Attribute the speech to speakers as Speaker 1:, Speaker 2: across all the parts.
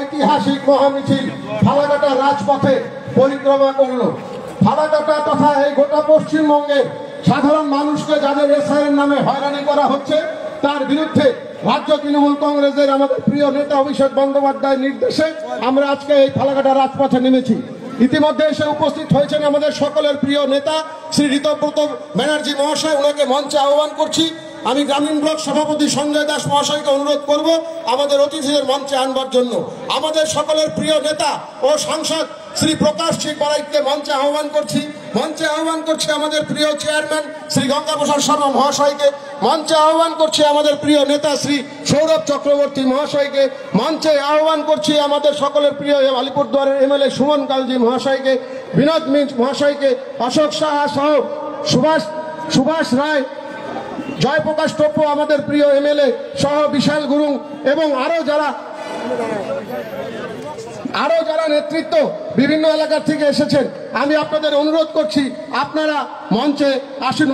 Speaker 1: ঐতিহাসিক মহামিছিল ফালাকাটা রাজপথে পরিক্রমা করলো। ফালাকাটা তথা এই গোটা পশ্চিমবঙ্গের সাধারণ মানুষকে যাদের এসআইয়ের নামে হয়রানি করা হচ্ছে তার বিরুদ্ধে রাজ্য তৃণমূল কংগ্রেসের আমাদের প্রিয় নেতা অভিষেক বন্দ্যোপাধ্যায়ের নির্দেশে আমরা আজকে এই ফালাকাটা রাজপথে নেমেছি। ইতিমধ্যে এসে উপস্থিত হয়েছেন আমাদের সকলের প্রিয় নেতা শ্রী ঋতব্রত ব্যানার্জি মহাশয়, ওনাকে মঞ্চে আহ্বান করছি। আমি গ্রামীণ ব্লক সভাপতি সঞ্জয় দাস মহাশয়কে অনুরোধ করব আমাদের অতিথিদের মঞ্চে আনবার জন্য। আমাদের সকলের প্রিয় নেতা ও সাংসদ শ্রী প্রকাশ সিং বারাইকে মঞ্চে আহ্বান করছি। মঞ্চে আহ্বান করছি আমাদের প্রিয় চেয়ারম্যান শ্রী গঙ্গাপ্রসাদ শর্মা মহাশয়কে। মঞ্চে আহ্বান করছি আমাদের প্রিয় নেতা শ্রী সৌরভ চক্রবর্তী মহাশয়কে। মঞ্চে আহ্বান করছি আমাদের সকলের প্রিয় আলিপুরদুয়ারের এমএলএ সুমন কালজি মহাশয়কে, বিনোদ মিঞ্চ মহাশয়কে, অশোক সাহা সহ সুভাষ রায়, জয়প্রকাশ টপ্পু আমাদের প্রিয় এমএলএ সহ বিশাল গুরুং এবং আরো যারা নেতৃত্ব বিভিন্ন এলাকা থেকে এসেছেন। আমি আপনাদের অনুরোধ করছি আপনারা মঞ্চে আসুন।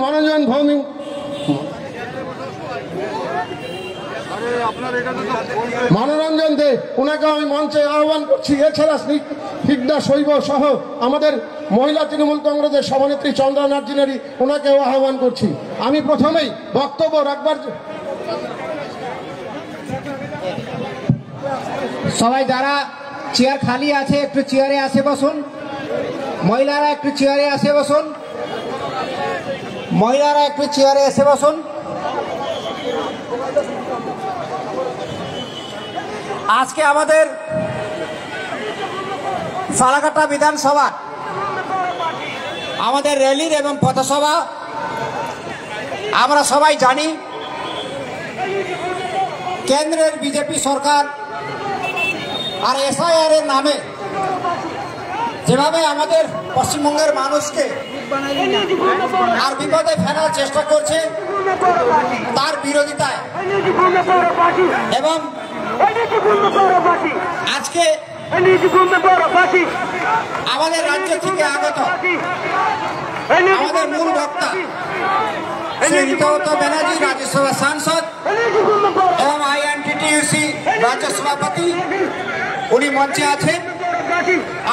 Speaker 1: মনোরঞ্জন দে ওনাকে আমি মঞ্চে আহ্বান করছি। এছাড়া স্নিগ্ধা শৈব সহ আমাদের মহিলা তৃণমূল কংগ্রেসের সভানেত্রী চন্দ্রা নার্জিনারি ওনাকেও আহ্বান করছি। আমি প্রথমেই বক্তব্য রাখবার
Speaker 2: সবাই যারা চেয়ার খালি আছে একটু চেয়ারে আসে বসুন। মহিলারা একটু চেয়ারে আসে বসুন। মহিলারা একটু চেয়ারে এসে বসুন। আজকে আমাদের ফালাকাটা বিধানসভা আমাদের র্যালির এবং পথসভা আমরা সবাই জানি কেন্দ্রের বিজেপি সরকার আর এসআইআর এর নামে যেভাবে আমাদের পশ্চিমবঙ্গের মানুষকে আর বিপদে ফেলার চেষ্টা করছে তার বিরোধিতায় এবং আজকে আমাদের রাজ্য থেকে আগত আমাদের মূল বক্তা শ্রী ঋতব্রত ব্যানার্জি রাজ্যসভা সাংসদ এবং আইএনটিটিইউসি রাজ্য সভাপতি উনি মঞ্চে আছেন।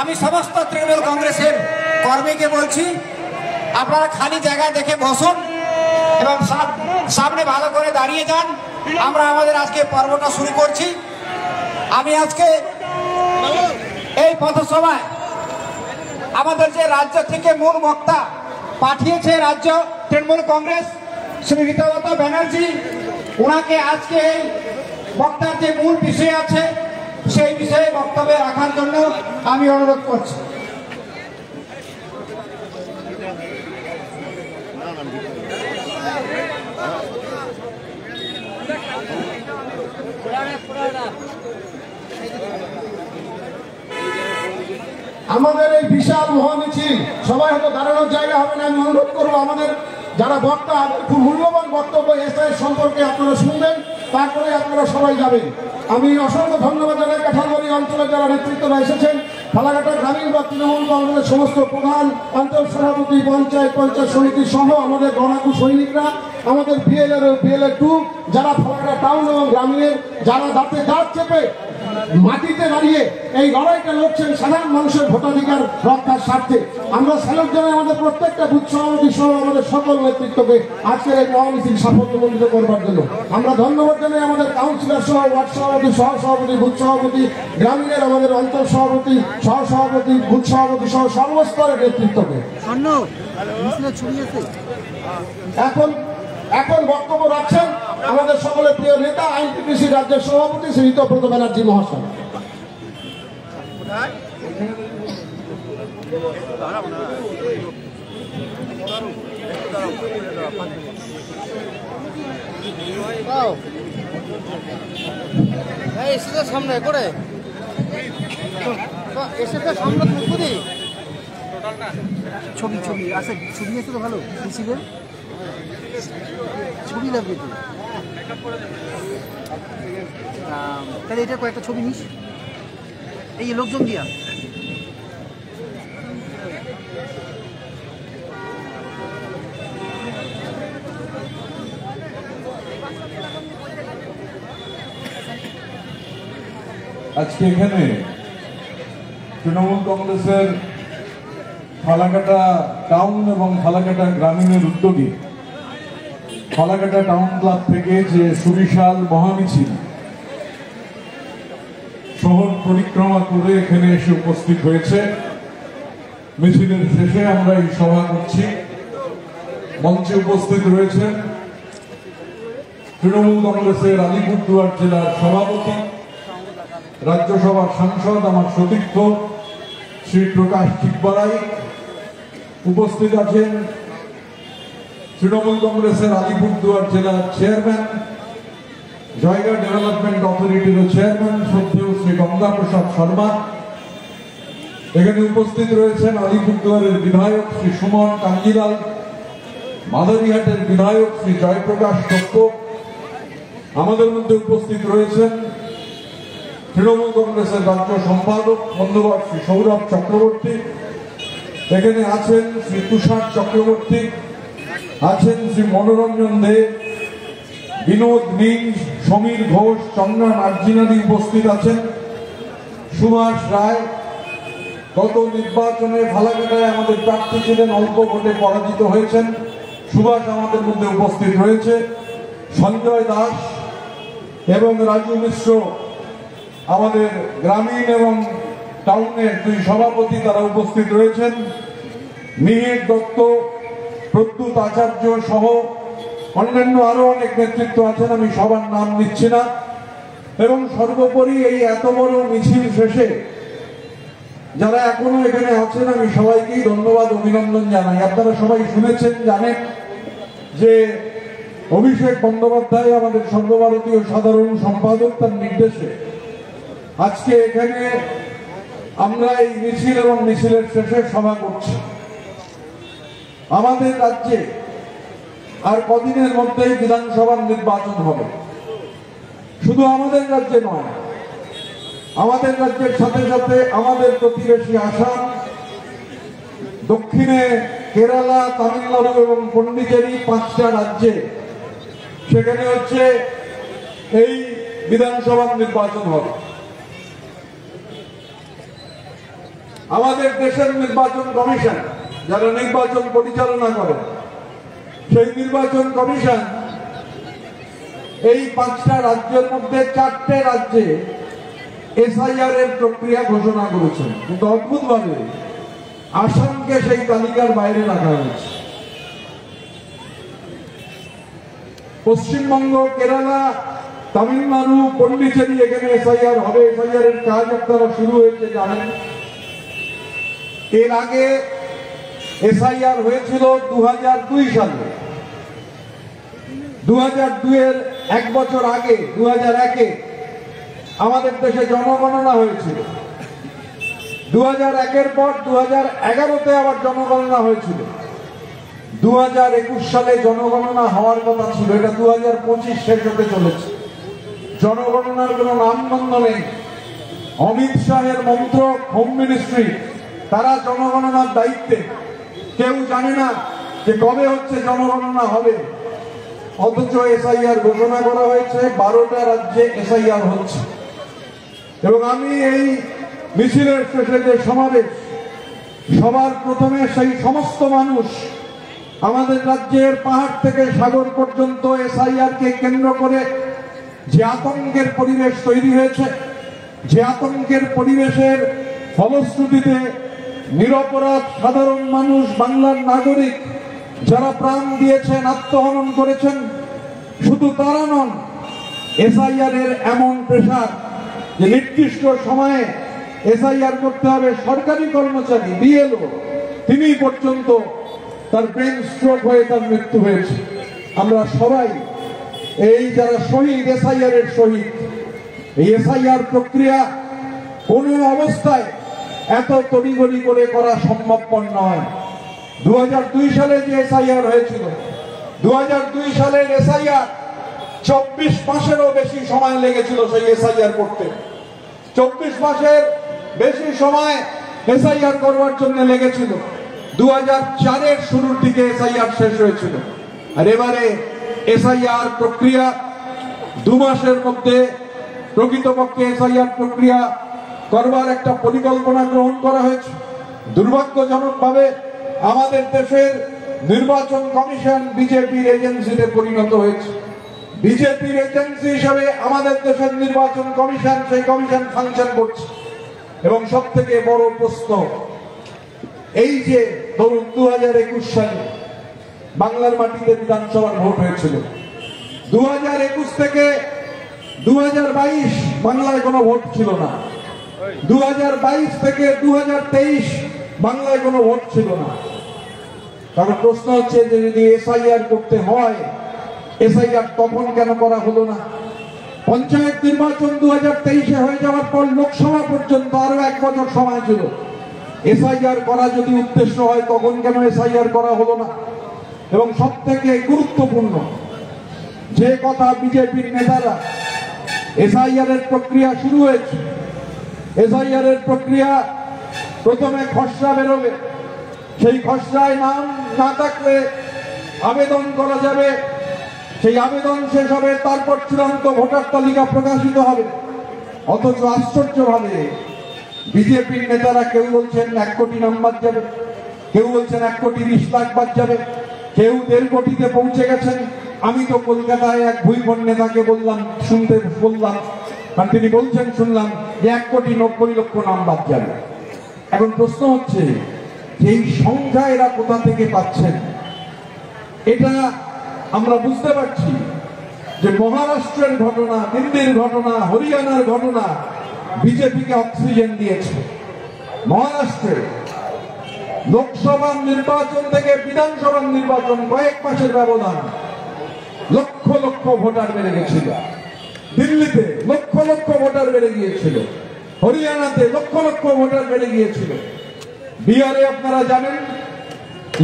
Speaker 2: আমি সমস্ত তৃণমূল কংগ্রেসের কর্মীকে বলছি আপনারা খালি জায়গায় দেখে বসুন এবং সামনে ভালো করে দাঁড়িয়ে যান। আমরা আমাদের আজকে পর্বটা শুরু করছি। আমি আজকে এই পথসভায় আমাদের যে রাজ্য থেকে মূল বক্তা পাঠিয়েছে রাজ্য তৃণমূল কংগ্রেস শ্রী ঋতব্রত ব্যানার্জি, ওনাকে আজকে এই বক্তার যে মূল বিষয় আছে সেই বিষয়ে বক্তব্য রাখার জন্য আমি অনুরোধ করছি।
Speaker 1: আমাদের এই বিশাল মহামিছিল সবাই হয়তো দাঁড়ানোর জায়গা হবে না। আমি অনুরোধ করবো আমাদের যারা বক্তা খুব মূল্যবান বক্তব্য এসআই সম্পর্কে আপনারা শুনবেন, তারপরে আপনারা সবাই যাবেন। আমি অসংখ্য ধন্যবাদ জানাই কাঁঠালবাড়ি অঞ্চলের যারা নেতৃত্বরা এসেছেন, ফালাকাটা গ্রামীণ বা তৃণমূল কংগ্রেসের সমস্ত প্রধান, অঞ্চল সভাপতি, পঞ্চায়েত সমিতি সহ আমাদের গণাকু সৈনিকরা, আমাদের বিএলএ 2 যারা ফালাকাটা টাউন এবং গ্রামীণের যারা দাঁতে দাঁত চেপে মাটিতে দাঁড়িয়ে এই লড়াইটা লড়ছেন সাধারণ মানুষের ভোটাধিকার রক্ষার স্বার্থে। আমরা স্যালুট জানাই আমাদের প্রত্যেকটা বুথ সভাপতি সহ আমাদের সকল নেতৃত্বকে আজকের এই মহামিছিল সাফল্যমণ্ডিত করবার জন্য। আমরা ধন্যবাদ জানাই আমাদের কাউন্সিলর সহ ওয়ার্ড সভাপতি, সহ সভাপতি, বুথ সভাপতি, গ্রামীণের আমাদের অঞ্চল সভাপতি, সহ সভাপতি, বুথ সভাপতি সহ সর্বস্তরের নেতৃত্বকে। এখন বক্তব্য রাখছেন আমাদের সকলের প্রিয় নেতা আইনটিটিসি রাজ্যের সভাপতি শ্রী ঋতব্রত ব্যানার্জি মহাশয়।
Speaker 2: সামনে করে এসে তো সামনে ছবি ছবি আছে, ছবি আছে তো ভালো ছবি লাগবে তো, তাহলে এটা কয়েকটা ছবি নিস এই লোকজন দিয়া।
Speaker 3: আজকে এখানে তৃণমূল কংগ্রেসের ফালাকাটা টাউন এবং ফালাকাটা গ্রামীণের উদ্যোগে ফালাকাটা টাউন ক্লাব থেকে যে সুবিশাল মহামিছিল শহর পরিক্রমা করে এখানে এসে উপস্থিত হয়েছে। মিছিলের শেষে আমরা এই সভা করছি। মঞ্চে উপস্থিত রয়েছেন তৃণমূল কংগ্রেসের আলিপুরদুয়ার জেলার সভাপতি, রাজ্যসভার সাংসদ আমার সতীর্থ শ্রী প্রকাশ চিকবাড়াই। উপস্থিত আছেন তৃণমূল কংগ্রেসের আলিপুরদুয়ার জেলার চেয়ারম্যান, জায়গা ডেভেলপমেন্ট অথরিটির চেয়ারম্যান শ্রদ্ধেয় শ্রী গঙ্গা প্রসাদ শর্মা। এখানে উপস্থিত রয়েছেন আলিপুরদুয়ারের বিধায়ক শ্রী সুমন কাঞ্জিলাল, মাদারিহাটের বিধায়ক শ্রী জয়প্রকাশ দত্ত। আমাদের মধ্যে উপস্থিত রয়েছেন তৃণমূল কংগ্রেসের রাজ্য সম্পাদক বন্ধুবর শ্রী সৌরভ চক্রবর্তী। এখানে আছেন শ্রী তুষার চক্রবর্তী, আছেন শ্রী মনোরঞ্জন দে, বিনোদ মিং, সমীর ঘোষ, চন্দ্রা নার্জিনাদি উপস্থিত আছেন। সুভাষ রায় গত নির্বাচনে ফালাকাটায় আমাদের প্রার্থী ছিলেন, অল্প ভোটে পরাজিত হয়েছেন। সুভাষ আমাদের মধ্যে উপস্থিত রয়েছে। সঞ্জয় দাস এবং রাজু মিশ্র আমাদের গ্রামীণ এবং টাউনের দুই সভাপতি, তারা উপস্থিত রয়েছেন। মিহির দত্ত, প্রদ্যুৎ আচার্য সহ অন্যান্য আরো অনেক নেতৃত্ব আছেন, আমি সবার নাম নিচ্ছি না। এবং সর্বোপরি এই এত বড় মিছিল শেষে যারা এখনো এখানে আছেন, আমি সবাইকেই ধন্যবাদ অভিনন্দন জানাই। আপনারা সবাই শুনেছেন, জানেন যে অভিষেক বন্দ্যোপাধ্যায় আমাদের সর্বভারতীয় সাধারণ সম্পাদক, তার নির্দেশে আজকে এখানে আমরা এই মিছিল এবং মিছিলের শেষে সভা করছি। আমাদের রাজ্যে আর কদিনের মধ্যেই বিধানসভার নির্বাচন হবে। শুধু আমাদের রাজ্যে নয়, আমাদের রাজ্যের সাথে সাথে আমাদের প্রতিবেশী আসাম, দক্ষিণে কেরালা, তামিলনাড়ু এবং পন্ডিচেরি, 5টা রাজ্যে সেখানে হচ্ছে এই বিধানসভার নির্বাচন হবে। আমাদের দেশের নির্বাচন কমিশন যারা নির্বাচন পরিচালনা করে, সেই নির্বাচন কমিশন এই 5টা রাজ্যের মধ্যে 4টে রাজ্যে এসআইআর এর প্রক্রিয়া ঘোষণা করেছেন, কিন্তু অদ্ভুতভাবে আসামকে সেই তালিকার বাইরে রাখা হয়েছে। পশ্চিমবঙ্গ, কেরালা, তামিলনাড়ু, পন্ডিচেরি এখানে এসআইআর হবে। এসআইআর এর কাজ আপনারা শুরু হয়েছে জানেন। এর আগে এসআইআর হয়েছিল 2002 সালে। 2002 এর 1 বছর আগে 2001-এ আমাদের দেশে জনগণনা হয়েছিল। 2001-এর পর 2011-তে আবার জনগণনা হয়েছিল। 2021 সালে জনগণনা হওয়ার কথা ছিল, এটা 2025 শেষ হতে চলেছে। জনগণনার কোনো নামগন্ধ নেই। অমিত শাহের মন্ত্রক, হোম মিনিস্ট্রি, তারা জনগণনার দায়িত্বে। কেউ জানে না যে কবে হচ্ছে জনগণনা হবে, অথচ এসআইআর ঘোষণা করা হয়েছে। 12টা রাজ্যে এসআইআর হচ্ছে। এবং আমি এই মিছিলের শেষে যে সমাবেশ, সবার প্রথমে সেই সমস্ত মানুষ আমাদের রাজ্যের পাহাড় থেকে সাগর পর্যন্ত এসআইআর কে কেন্দ্র করে যে আতঙ্কের পরিবেশ তৈরি হয়েছে, যে আতঙ্কের পরিবেশের ফলশ্রুতিতে নিরপরাধ সাধারণ মানুষ, বাংলার নাগরিক যারা প্রাণ দিয়েছেন, আত্মহনন করেছেন, শুধু তারা নন, এসআইআর এর এমন প্রেসার যে নির্দিষ্ট সময়ে এসআইআর করতে হবে। সরকারি কর্মচারী বিএলও, তিনি পর্যন্ত তার ব্রেন স্ট্রোক হয়ে তার মৃত্যু হয়েছে। আমরা সবাই এই যারা শহীদ, এসআইআর এর শহীদ, এই এসআইআর প্রক্রিয়া কোন অবস্থায় এত তড়িঘড়ি করে করা সম্ভবপর নয়। 2002 সালে যে এসআইআর হয়েছিল, 2002 সালের এসআইআর 24 মাসেরও বেশি সময় লেগেছিল সেই এসআইআর করতে। 24 মাসের বেশি সময় এসআইআর করবার জন্য লেগেছিল। 2004-এর শুরুর দিকে এসআইআর শেষ হয়েছিল। আর এবারে এসআইআর প্রক্রিয়া 2 মাসের মধ্যে প্রকৃতপক্ষে এসআইআর প্রক্রিয়া করবার একটা পরিকল্পনা গ্রহণ করা হয়েছে। দুর্ভাগ্যজনকভাবে আমাদের দেশের নির্বাচন কমিশন বিজেপির এজেন্সিতে পরিণত হয়েছে। বিজেপির এজেন্সি হিসাবে আমাদের দেশের নির্বাচন কমিশন, সেই কমিশন ফাংশন করছে। এবং সব থেকে বড় প্রশ্ন, এই যে ধরুন 2021 সালে বাংলার মাটিতে বিধানসভার ভোট হয়েছিল, 2021 থেকে 2022 বাংলায় কোনো ভোট ছিল না, 2022 থেকে 2023 বাংলায় কোনো ভোট ছিল না। কারণ প্রশ্ন হচ্ছে যে যদি এসআইআর করতে হয়, এসআইআর তখন কেন করা হলো না? পঞ্চায়েত নির্বাচন 2023-এ হয়ে যাওয়ার পর লোকসভা পর্যন্ত আরো 1 বছর সময় ছিল। এসআইআর করা যদি উদ্দেশ্য হয় তখন কেন এসআইআর করা হলো না? এবং সব থেকে গুরুত্বপূর্ণ যে কথা, বিজেপির নেতারা, এসআইআর এর প্রক্রিয়া শুরু হয়েছে। এসআইআর এর প্রক্রিয়া প্রথমে খসড়া বেরোবে, সেই খসড়ায় নাম না থাকলে আবেদন করা যাবে, সেই আবেদন শেষ হবে, তারপর চূড়ান্ত ভোটার তালিকা প্রকাশিত হবে। অথচ আশ্চর্যভাবে বিজেপির নেতারা কেউ বলছেন 1 কোটি নাম বাদ যাবে, কেউ বলছেন 1 কোটি 20 লাখ বাদ যাবে, কেউ 1.5 কোটিতে পৌঁছে গেছেন। আমি তো কলকাতায় এক ভুইফোন নেতাকে বললাম, মানে তিনি বলছেন শুনলাম যে 1 কোটি 90 লক্ষ নাম বাদ যাবে। এখন প্রশ্ন হচ্ছে যে এই সংখ্যা এরা কোথা থেকে পাচ্ছেন? এটা আমরা বুঝতে পারছি যে মহারাষ্ট্রের ঘটনা, দিল্লির ঘটনা, হরিয়ানার ঘটনা বিজেপিকে অক্সিজেন দিয়েছে। মহারাষ্ট্রে লোকসভা নির্বাচন থেকে বিধানসভা নির্বাচন কয়েক মাসের ব্যবধান লক্ষ লক্ষ ভোটার বেড়ে গেছিল। দিল্লিতে লক্ষ লক্ষ ভোটার বেড়ে গিয়েছিল, হরিয়ানাতে লক্ষ লক্ষ ভোটার বেড়ে গিয়েছিল। বিহারে আপনারা জানেন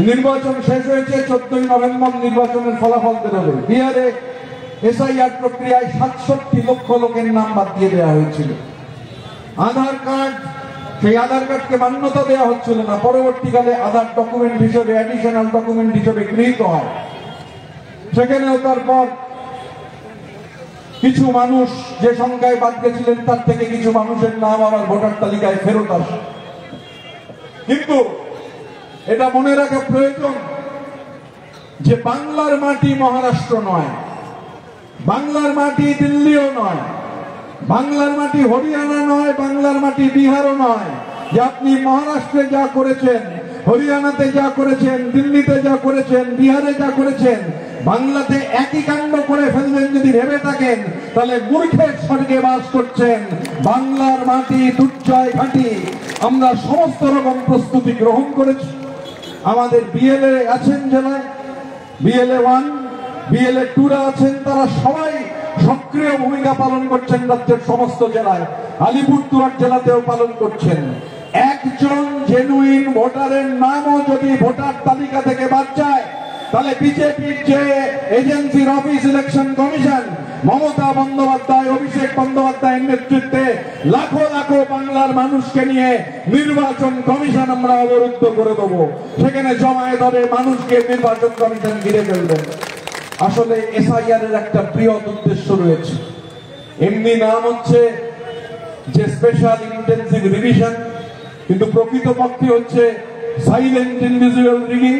Speaker 3: নির্বাচন শেষ হয়েছে, 14ই নভেম্বর নির্বাচনের ফলাফল বেরোবে। বিহারে এসআইআর প্রক্রিয়ায় 67 লক্ষ লোকের নাম বাদ দিয়ে দেওয়া হয়েছিল। আধার কার্ড, সেই আধার কার্ডকে মান্যতা দেওয়া হচ্ছিল না, পরবর্তীকালে আধার ডকুমেন্ট হিসেবে, অ্যাডিশনাল ডকুমেন্ট হিসেবে গৃহীত হয়। সেখানেও তারপর কিছু মানুষ যে সংখ্যায় বাদ গেছিলেন তার থেকে কিছু মানুষের নাম আবার ভোটার তালিকায় ফেরত আসে। কিন্তু এটা মনে রাখা প্রয়োজন যে বাংলার মাটি মহারাষ্ট্র নয়, বাংলার মাটি দিল্লিও নয়, বাংলার মাটি হরিয়ানা নয়, বাংলার মাটি বিহারও নয়। যে আপনি মহারাষ্ট্রে যা করেছেন, হরিয়ানাতে যা করেছেন, দিল্লিতে যা করেছেন, বিহারে যা করেছেন, বাংলাতে একই কাণ্ড করে ফেলবেন যদি ভেবে থাকেন, তাহলে মূর্খের স্বর্গে বাস করছেন। বাংলার মাটি দুর্জয় ঘাঁটি। আমরা সমস্ত রকম প্রস্তুতি গ্রহণ করেছি। আমাদের বিএলএ আছেন জেলায়, বিএলএ 1, বিএলএ 2 আছেন, তারা সবাই সক্রিয় ভূমিকা পালন করছেন রাজ্যের সমস্ত জেলায়, আলিপুরদুয়ার জেলাতেও পালন করছেন। একজন জেনুইন ভোটারের নামও যদি ভোটার তালিকা থেকে বাদ যায়, তাহলে বিজেপির যে এজেন্সির office election commission, Mamata Bandyopadhyay, Abhishek বন্দ্যোপাধ্যায়ের নেতৃত্বে লাখো লাখো বাংলার মানুষকে নিয়ে নির্বাচন কমিশন আমরা অবরুদ্ধ করে দেবো। সেখানে জমায়েত হবে, মানুষকে নির্বাচন কমিশন ঘিরে ফেলবেন। আসলে এসআইআর এর একটা বৃহৎ উদ্দেশ্য রয়েছে। এমনি নাম হচ্ছে যে স্পেশাল ইন্টেনসিভ রিভিশন, কিন্তু প্রকৃতপক্ষে হচ্ছে সাইলেন্ট ইনভিজিবল রিগিং।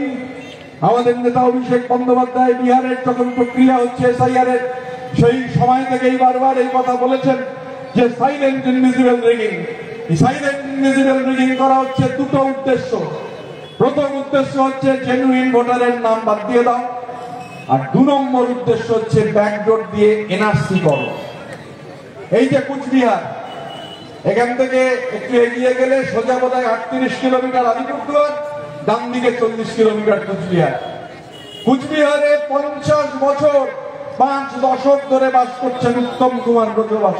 Speaker 3: আমাদের নেতা অভিষেক বন্দ্যোপাধ্যায় বিহারের যখন প্রক্রিয়া হচ্ছে এসআইআর এর, সেই সময় থেকেই বারবার এই কথা বলেছেন যে silent invisible rigging. Silent invisible rigging করা হচ্ছে 2টো উদ্দেশ্য। প্রথম উদ্দেশ্য হচ্ছে জেনুইন ভোটারের নাম বাদ দিয়ে দাও, আর 2 নম্বর উদ্দেশ্য হচ্ছে ব্যাকডোর দিয়ে এনআরসি করো। এই যে কুচবিহার, এখান থেকে একটু এগিয়ে গেলে সোজা বোধহয় 38 কিলোমিটার আলিপুরদুয়ার, ডান দিকে 40 কিলোমিটার কুচবিহার। কুচবিহারে 50 বছর 5 দশক ধরে বাস করছেন উত্তম কুমার ব্রজবাস।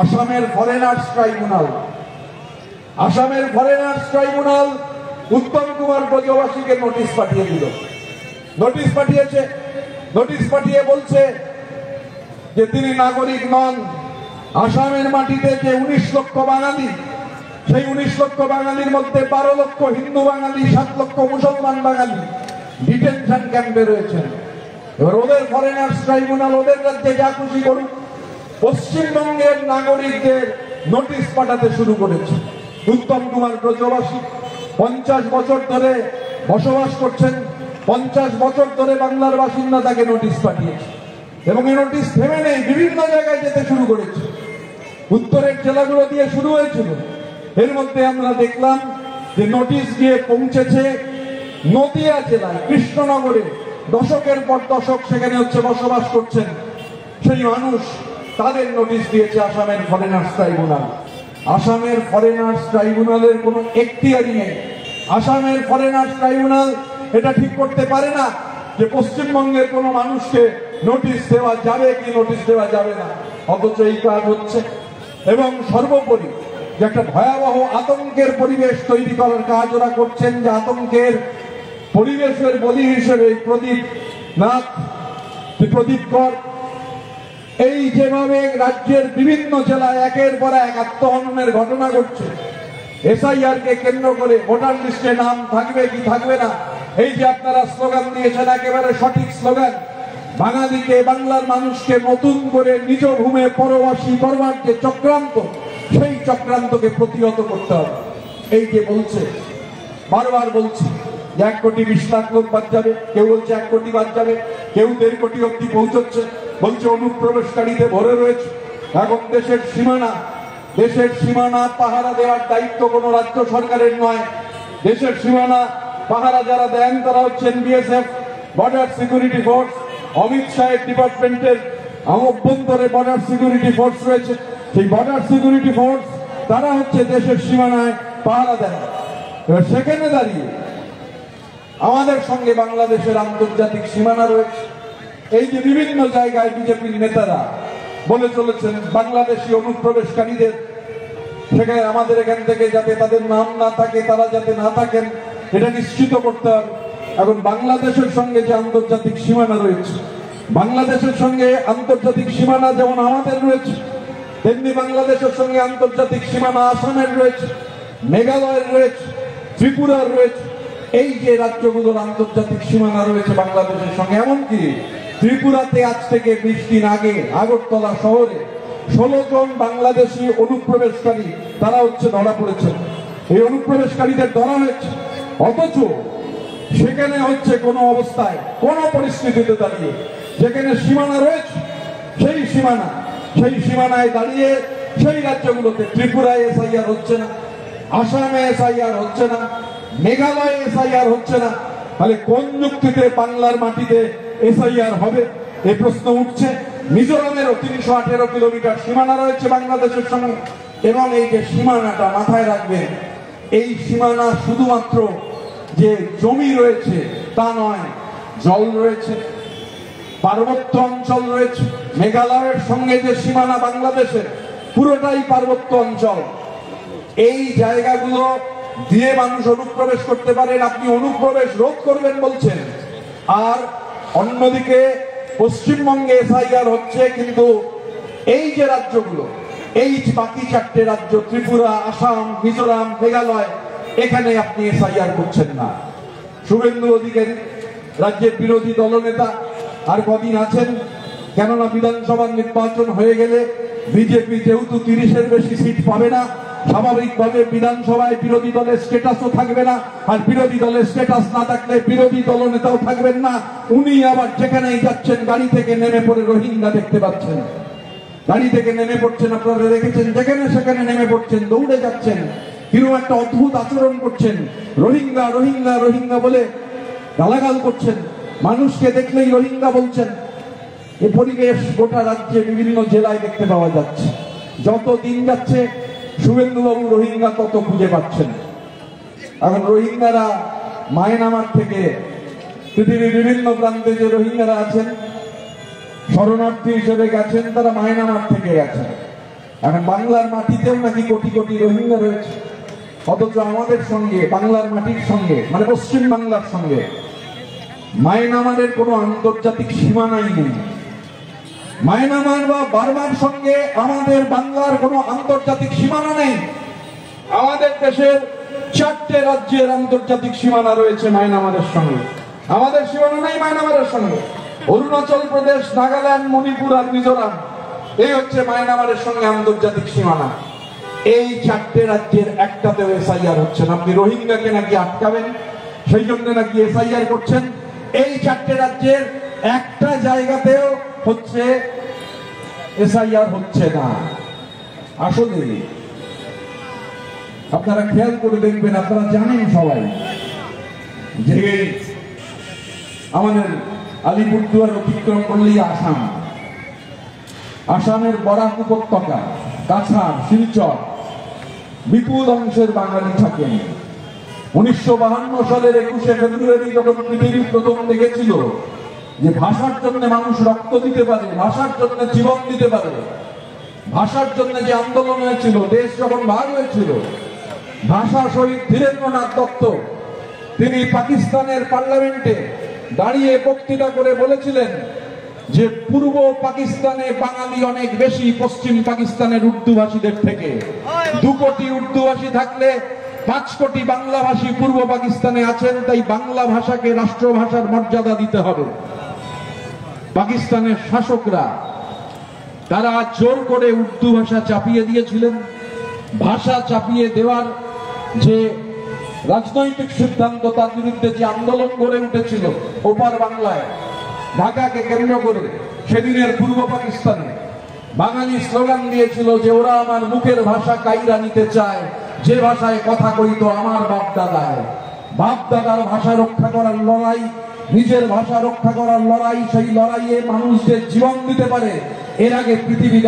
Speaker 3: আসামের foreigners tribunal Uttam Kumar ব্রজবাসীকে notice পাঠিয়ে দিল। নোটিশ পাঠিয়ে বলছে যে তিনি নাগরিক নন। আসামের মাটিতে যে 19 লক্ষ বাঙালি, সেই 19 লক্ষ বাঙালির মধ্যে 12 লক্ষ হিন্দু বাঙালি, 7 লক্ষ মুসলমান বাঙালি ডিটেনশন ক্যাম্পে রয়েছেন। এবার ওদের ফরেনার্স ট্রাইব্যুনাল ওদের রাজ্যে যা খুশি করুক, পশ্চিমবঙ্গের নাগরিকদের নোটিশ পাঠাতে শুরু করেছে। উত্তম কুমার ব্রজবাসী 50 বছর ধরে বসবাস করছেন, 50 বছর ধরে বাংলার বাসিন্দা তাকে নোটিশ পাঠিয়েছে এবং এই নোটিশ থেমে নেই, বিভিন্ন জায়গায় যেতে শুরু করেছে। উত্তরের জেলাগুলো দিয়ে শুরু হয়েছিল, এর মধ্যে আমরা দেখলাম যে নোটিশ গিয়ে পৌঁছেছে নদিয়া জেলায় কৃষ্ণনগরে। দশকের পর দশক সেখানে বসবাস করছেন সেই মানুষ, তাদের নোটিশ দিয়েছে আসামের ফরেনার্স ট্রাইব্যুনাল। আসামের ফরেনার্স ট্রাইব্যুনালের কোনো এখতিয়ারই নেই। আসামের ফরেনার্স ট্রাইব্যুনাল এটা ঠিক করতে পারে না যে পশ্চিমবঙ্গের কোনো মানুষকে নোটিশ দেওয়া যাবে কি নোটিশ দেওয়া যাবে না, অথচ এই কাজ হচ্ছে। এবং সর্বোপরি যে একটা ভয়াবহ আতঙ্কের পরিবেশ তৈরি করার কাজ ওরা করছেন, যে আতঙ্কের পরিবেশের বলি হিসেবে প্রদীপ নাথ, প্রদীপ কর এই যেভাবে রাজ্যের বিভিন্ন জেলায় একের পর এক আত্মহননের ঘটনা ঘটছে, এসআইআর কে কেন্দ্র করে ভোটার লিস্টে নাম থাকবে কি থাকবে না, এই যে আপনারা স্লোগান দিয়েছেন, একেবারে সঠিক স্লোগান, বাঙালিকে বাংলার মানুষকে নতুন করে নিজ ভূমে পরবাসী করবার যে চক্রান্ত, সেই চক্রান্তকে প্রতিহত করতে হবে। এই যে বলছে, বারবার বলছি যে 1,20,00,000 লোক বাদ যাবে, কেউ বলছে 1 কোটি বাদ যাবে, কেউ 1.5 কোটি অব্দি পৌঁছচ্ছে, বলছে অনুপ্রবেশকারীতে ভরে রয়েছে। এখন দেশের সীমানা পাহারা দেওয়ার দায়িত্ব কোনো রাজ্য সরকারের নয়। দেশের সীমানা পাহারা যারা দেন তারা হচ্ছেন BSF, border security force. Amit শাহের ডিপার্টমেন্টের অভ্যন্তরে বর্ডার সিকিউরিটি ফোর্স রয়েছে, সেই বর্ডার সিকিউরিটি ফোর্স তারা হচ্ছে দেশের সীমানায় পাহারা দেন। এবার সেখানে দাঁড়িয়ে আমাদের সঙ্গে বাংলাদেশের আন্তর্জাতিক সীমানা রয়েছে। এই যে বিভিন্ন জায়গায় বিজেপির নেতারা বলে চলেছেন বাংলাদেশি অনুপ্রবেশকারীদের সেখানে আমাদের এখান থেকে যাতে তাদের নাম না থাকে, তারা যাতে না থাকেন, এটা নিশ্চিত করতে হবে। এখন বাংলাদেশের সঙ্গে যে আন্তর্জাতিক সীমানা রয়েছে, বাংলাদেশের সঙ্গে আন্তর্জাতিক সীমানা যেমন আমাদের রয়েছে, তেমনি বাংলাদেশের সঙ্গে আন্তর্জাতিক সীমানা আসামের রয়েছে, মেঘালয়ের রয়েছে, ত্রিপুরার রয়েছে। এই যে রাজ্যগুলোর আন্তর্জাতিক সীমানা রয়েছে বাংলাদেশের সঙ্গে, এমনকি ত্রিপুরাতে আজ থেকে 20 দিন আগে আগরতলা শহরে 16 জন বাংলাদেশি অনুপ্রবেশকারী তারা ধরা পড়েছেন। এই অনুপ্রবেশকারীদের ধরা হয়েছে, অথচ সেখানে কোনো অবস্থায় কোন পরিস্থিতিতে দাঁড়িয়ে যেখানে সীমানা রয়েছে সেই সীমানায় দাঁড়িয়ে সেই রাজ্যগুলোতে ত্রিপুরায় এসআইআর হচ্ছে না, আসামে এসআইআর হচ্ছে না, মেঘালয়ে এসআইআর হচ্ছে না, তাহলে কোন যুক্তিতে বাংলার মাটিতে এসআইআর হবে এই প্রশ্ন উঠছে। মিজোরামেরও 318 কিলোমিটার সীমানা রয়েছে বাংলাদেশের সঙ্গে। এবং এই যে সীমানাটা মাথায় রাখবেন, এই সীমানা শুধুমাত্র যে জমি রয়েছে তা নয়, জল রয়েছে, পার্বত্য অঞ্চল রয়েছে। মেঘালয়ের সঙ্গে যে সীমানা বাংলাদেশের পুরোটাই পার্বত্য অঞ্চল। এই জায়গাগুলো দিয়ে মানুষ অনুপ্রবেশ করতে পারেন, আপনি অনুপ্রবেশ রোধ করবেন বলছেন। আর অন্যদিকে পশ্চিমবঙ্গে এসআইআর হচ্ছে, কিন্তু এই যে রাজ্যগুলো, এই বাকি 4টে রাজ্য ত্রিপুরা, আসাম, মিজোরাম, মেঘালয়, এখানে আপনি এসআইআর করছেন না। শুভেন্দু অধিকারী রাজ্যের বিরোধী দলনেতা আর কদিন আছেন, কেননা বিধানসভা নির্বাচন হয়ে গেলে বিজেপি যেহেতু 30-এর বেশি সিট পাবে না, স্বাভাবিকভাবে বিধানসভায় বিরোধী দলের স্ট্যাটাসও থাকবে না, আর বিরোধী দলের স্ট্যাটাস না থাকলে বিরোধী দলনেতাও থাকবেন না। উনি আবার যেখানেই যাচ্ছেন গাড়ি থেকে নেমে পড়ে রোহিঙ্গা দেখতে পাচ্ছেন, গাড়ি থেকে নেমে পড়ছেন, আপনারা দেখেছেন, যেখানে সেখানে নেমে পড়ছেন, দৌড়ে যাচ্ছেন, কিরকম একটা অদ্ভুত আচরণ করছেন, রোহিঙ্গা রোহিঙ্গা রোহিঙ্গা বলে গালাগাল করছেন, মানুষকে দেখলেই রোহিঙ্গা বলছেন। এই পরিবেশ গোটা রাজ্যে বিভিন্ন জেলায় দেখতে পাওয়া যাচ্ছে। যত দিন যাচ্ছে শুভেন্দুবাবু রোহিঙ্গা তত খুঁজে পাচ্ছেন। এখন রোহিঙ্গারা মায়ানমার থেকে পৃথিবীর বিভিন্ন প্রান্তে যে রোহিঙ্গারা আছেন, শরণার্থী হিসেবে গেছেন, তারা মায়ানমার থেকে গেছেন। এখন বাংলার মাটিতেও নাকি কোটি কোটি রোহিঙ্গা রয়েছে, অথচ আমাদের সঙ্গে, বাংলার মাটির সঙ্গে, মানে পশ্চিম বাংলার সঙ্গে মায়ানমারের কোনো আন্তর্জাতিক সীমানাই নেই। মায়ানমার বা বার্মার সঙ্গে আমাদের বাংলার কোনো আন্তর্জাতিক সীমানা নেই। আমাদের দেশের 4টে রাজ্যের আন্তর্জাতিক সীমানা রয়েছে মায়ানমারের সঙ্গে, আমাদের সীমানা নেই মায়ানমারের সঙ্গে। অরুণাচল প্রদেশ, নাগাল্যান্ড, মণিপুর আর মিজোরাম, এই হচ্ছে মায়ানমারের সঙ্গে আন্তর্জাতিক সীমানা। এই 4টে রাজ্যের একটাতেও এসআইআর হচ্ছে না। আপনি রোহিঙ্গাকে নাকি আটকাবেন, সেই জন্য নাকি এসআইআর করছেন। এই 4টে রাজ্যের একটা জায়গাতেও হচ্ছে এসআইআর হচ্ছে না। আসলে আপনারা খেয়াল করে দেখবেন, আপনারা জানেন সবাই যে আমাদের আলিপুরদুয়ার অতিক্রম করলেই আসাম, আসামের বরাক উপত্যকা, কাছাড়, শিলচর বিপুল অংশের বাঙালি থাকেন। 1952 সালের 21শে ফেব্রুয়ারি যখন পৃথিবী প্রথম দেখেছিল যে ভাষার জন্য মানুষ রক্ত দিতে পারে, ভাষার জন্য জীবন দিতে পারে, ভাষার জন্য যে আন্দোলন হয়েছিল, দেশ যখন ভাগ হয়েছিল, ভাষা শহীদ ধীরেন্দ্রনাথ দত্ত তিনি পাকিস্তানের পার্লামেন্টে দাঁড়িয়ে বক্তৃতা করে বলেছিলেন যে পূর্ব পাকিস্তানে বাঙালি অনেক বেশি পশ্চিম পাকিস্তানের উর্দুভাষীদের থেকে। 2 কোটি উর্দুভাষী থাকলে 5 কোটি বাংলাভাষী পূর্ব পাকিস্তানে আছেন, তাই বাংলা ভাষাকে রাষ্ট্রভাষার মর্যাদা দিতে হবে। পাকিস্তানের শাসকরা তারা জোর করে উর্দু ভাষা চাপিয়ে দিয়েছিলেন। ভাষা চাপিয়ে দেওয়ার যে রাজনৈতিক সিদ্ধান্ত, তার বিরুদ্ধে যে আন্দোলন গড়ে উঠেছিল ওপার বাংলায়, ঢাকাকে কেন্দ্র করে, সেদিনের পূর্ব পাকিস্তানে বাঙালি স্লোগান দিয়েছিল যে ওরা আমার মুখের ভাষা কাইরা নিতে চায়, যে ভাষায় কথা কইত আমার বাপ দাদায়। বাপ দাদার ভাষা রক্ষা করার লড়াই, নিজের ভাষা রক্ষা করার লড়াই, সেই লড়াইয়ে মানুষ যে জীবন দিতে পারে এর আগে পৃথিবী